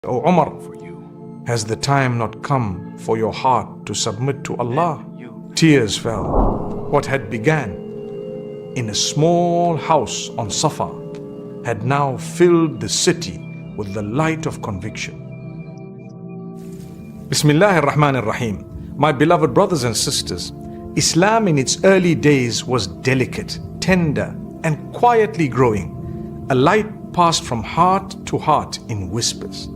O Umar, has the time not come for your heart to submit to Allah? Tears fell. What had began in a small house on Safa had now filled the city with the light of conviction. Bismillah ar-Rahman ar-Rahim. My beloved brothers and sisters, Islam in its early days was delicate, tender, and quietly growing. A light passed from heart to heart in whispers.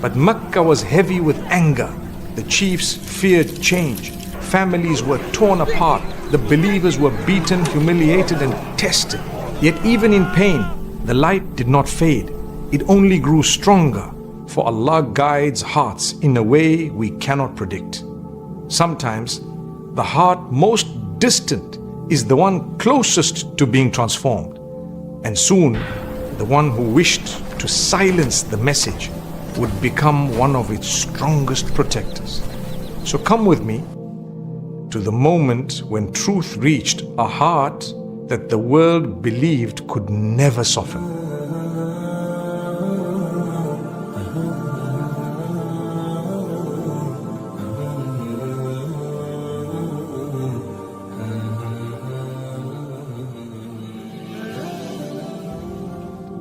But Mecca was heavy with anger. The chiefs feared change. Families were torn apart. The believers were beaten, humiliated, and tested. Yet even in pain, the light did not fade. It only grew stronger, for Allah guides hearts in a way we cannot predict. Sometimes, the heart most distant is the one closest to being transformed. And soon, the one who wished to silence the message would become one of its strongest protectors. So come with me to the moment when truth reached a heart that the world believed could never soften.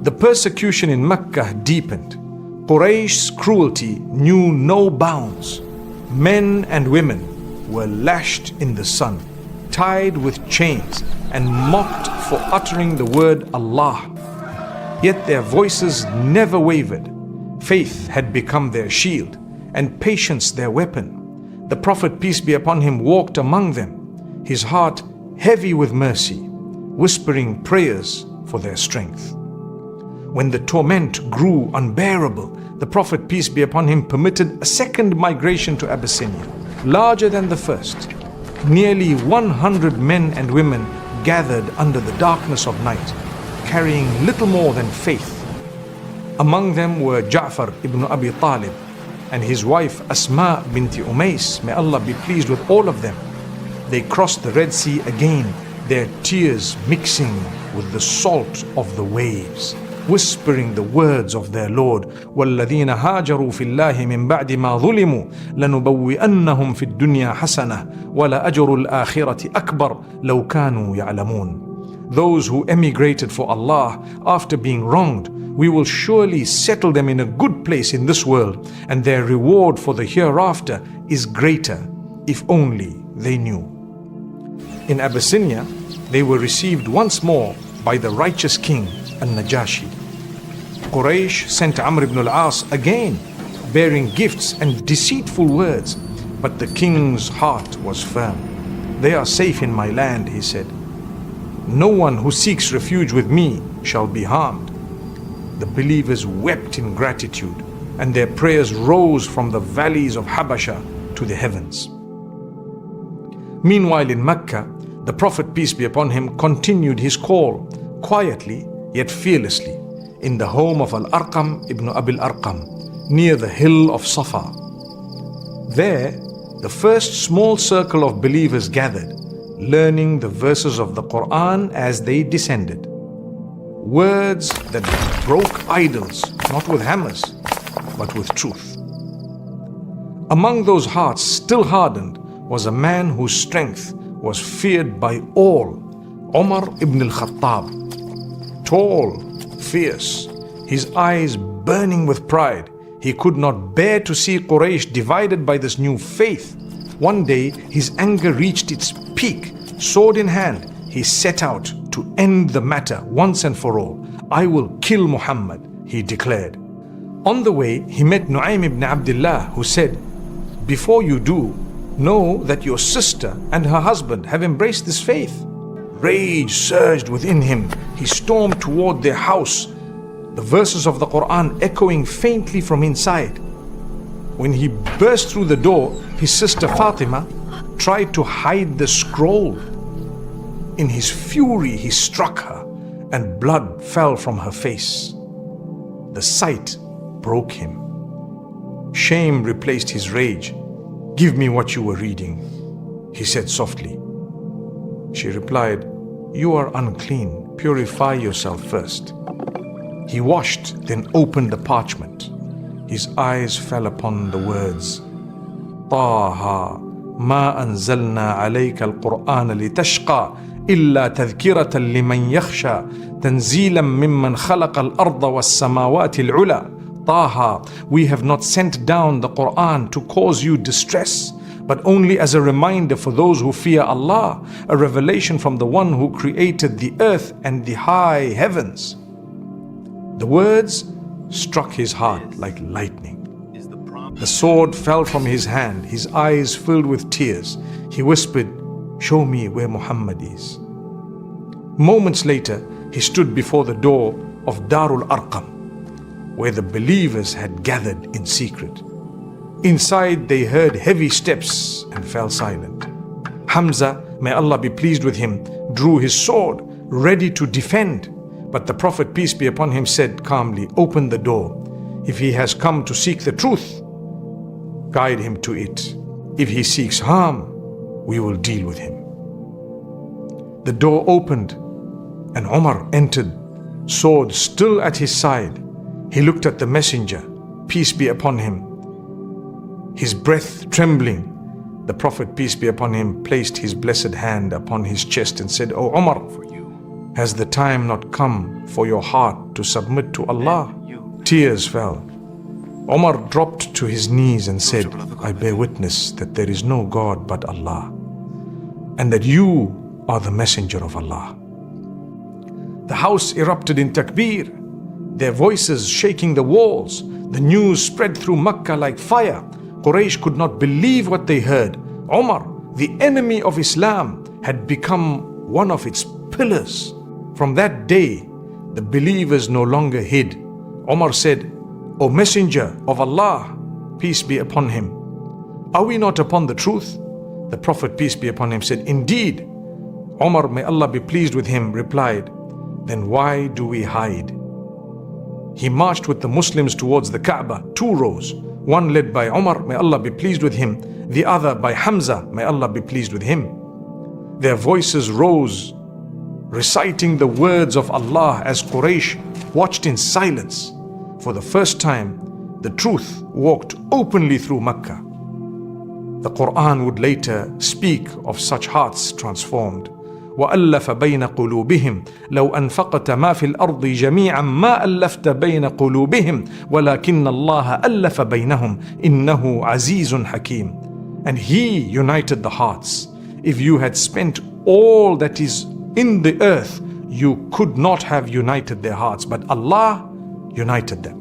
The persecution in Mecca deepened. Quraysh's cruelty knew no bounds. Men and women were lashed in the sun, tied with chains, and mocked for uttering the word Allah. Yet their voices never wavered. Faith had become their shield, and patience their weapon. The Prophet, peace be upon him, walked among them, his heart heavy with mercy, whispering prayers for their strength. When the torment grew unbearable, the Prophet, peace be upon him, permitted a second migration to Abyssinia, larger than the first. Nearly 100 men and women gathered under the darkness of night, carrying little more than faith. Among them were Ja'far ibn Abi Talib and his wife Asma binti Umais. May Allah be pleased with all of them. They crossed the Red Sea again, their tears mixing with the salt of the waves, whispering the words of their Lord, وَالَّذِينَ هَاجَرُوا فِي اللَّهِ مِن بَعْدِ مَا ظُلِمُوا لَنُبَوِّئَنَّهُمْ فِي الدُّنْيَا حَسَنَةً وَلَأَجْرُ الْآخِرَةِ أَكْبَرُ لَوْ كَانُوا يَعْلَمُونَ. Those who emigrated for Allah after being wronged, we will surely settle them in a good place in this world, and their reward for the hereafter is greater, if only they knew. In Abyssinia, they were received once more by the righteous king, An-Najashi. Quraysh sent Amr ibn al-As again, bearing gifts and deceitful words, but the king's heart was firm. They are safe in my land, he said. No one who seeks refuge with me shall be harmed. The believers wept in gratitude, and their prayers rose from the valleys of Habasha to the heavens. Meanwhile in Mecca, the Prophet, peace be upon him, continued his call, quietly yet fearlessly, in the home of Al-Arqam ibn Abil Arqam, near the hill of Safa. There, the first small circle of believers gathered, learning the verses of the Qur'an as they descended. Words that broke idols, not with hammers, but with truth. Among those hearts still hardened was a man whose strength was feared by all, Umar ibn al-Khattab. Tall, fierce, his eyes burning with pride, he could not bear to see Quraysh divided by this new faith. One day, his anger reached its peak. Sword in hand, he set out to end the matter once and for all. I will kill Muhammad, he declared. On the way, he met Nu'aym ibn Abdullah, who said, before you do, know that your sister and her husband have embraced this faith. Rage surged within him. He stormed toward their house, the verses of the Qur'an echoing faintly from inside. When he burst through the door, his sister Fatima tried to hide the scroll. In his fury, he struck her, and blood fell from her face. The sight broke him. Shame replaced his rage. Give me what you were reading, he said softly. She replied, you are unclean. Purify yourself first. He washed, then opened the parchment. his eyes fell upon the words, طه ما أنزلنا عليك القرآن لتشقى إلا تذكرة لمن يخشى تنزيلا ممن خلق الأرض والسماوات العلى. طه, we have not sent down the Qur'an to cause you distress, but only as a reminder for those who fear Allah, a revelation from the one who created the earth and the high heavens. The words struck his heart like lightning. The sword fell from his hand, his eyes filled with tears. He whispered, "Show me where Muhammad is." Moments later, he stood before the door of Darul Arqam, where the believers had gathered in secret. Inside, they heard heavy steps and fell silent. Hamza, may Allah be pleased with him, drew his sword, ready to defend. But the Prophet, peace be upon him, said calmly, "Open the door. If he has come to seek the truth, guide him to it. If he seeks harm, we will deal with him." The door opened and Umar entered, sword still at his side. He looked at the messenger, peace be upon him, his breath trembling. The Prophet, peace be upon him, placed his blessed hand upon his chest and said, "O Umar, has the time not come for your heart to submit to Allah?" Tears fell. Umar dropped to his knees and said, "I bear witness that there is no God but Allah, and that you are the messenger of Allah." The house erupted in takbir, their voices shaking the walls. The news spread through Makkah like fire. Quraysh could not believe what they heard. Umar, the enemy of Islam, had become one of its pillars. From that day, the believers no longer hid. Umar said, "O Messenger of Allah, peace be upon him, are we not upon the truth?" The Prophet, peace be upon him, said, "Indeed." Umar, may Allah be pleased with him, replied, "Then why do we hide?" He marched with the Muslims towards the Kaaba, 2 rows, one led by Umar, may Allah be pleased with him, the other by Hamza, may Allah be pleased with him. Their voices rose, reciting the words of Allah as Quraysh watched in silence. For the first time, the truth walked openly through Makkah. The Qur'an would later speak of such hearts transformed. وَأَلَّفَ بَيْنَ قُلُوبِهِمْ لَوْ أَنفَقْتَ مَا فِي الْأَرْضِ جَمِيعًا مَا أَلَّفْتَ بَيْنَ قُلُوبِهِمْ وَلَكِنَّ اللَّهَ أَلَّفَ بَيْنَهُمْ إِنَّهُ عَزِيزٌ حَكِيمٌ. And He united the hearts. If you had spent all that is in the earth, you could not have united their hearts, but Allah united them.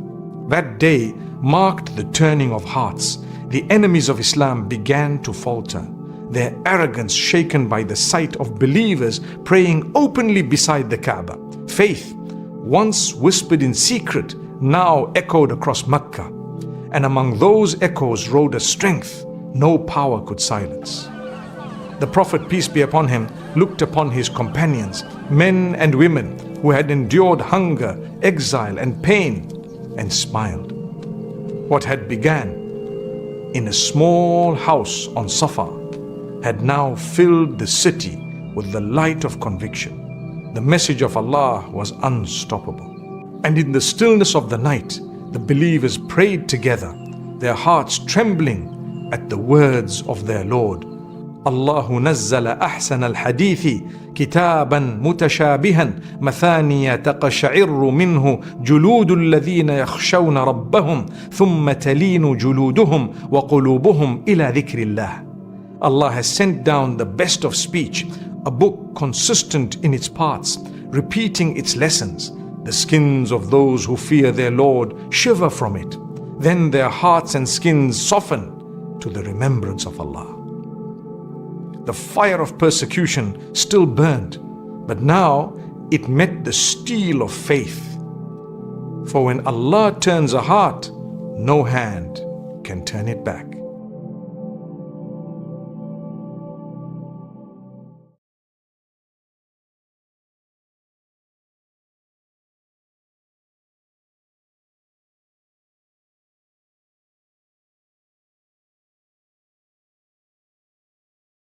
That day marked the turning of hearts. The enemies of Islam began to falter, their arrogance shaken by the sight of believers praying openly beside the Kaaba. Faith, once whispered in secret, now echoed across Makkah. And among those echoes rode a strength no power could silence. The Prophet, peace be upon him, looked upon his companions, men and women who had endured hunger, exile and pain, and smiled. What had begun in a small house on Safa had now filled the city with the light of conviction. The message of Allah was unstoppable. And in the stillness of the night, the believers prayed together, their hearts trembling at the words of their Lord. الله نزل أحسن الحديث كتابا متشابها مثانية تقشعر منه جلود الذين يخشون ربهم ثم تلين جلودهم وقلوبهم إلى ذكر الله. Allah has sent down the best of speech, a book consistent in its parts, repeating its lessons. The skins of those who fear their Lord shiver from it. Then their hearts and skins soften to the remembrance of Allah. The fire of persecution still burned, but now it met the steel of faith. For when Allah turns a heart, no hand can turn it back.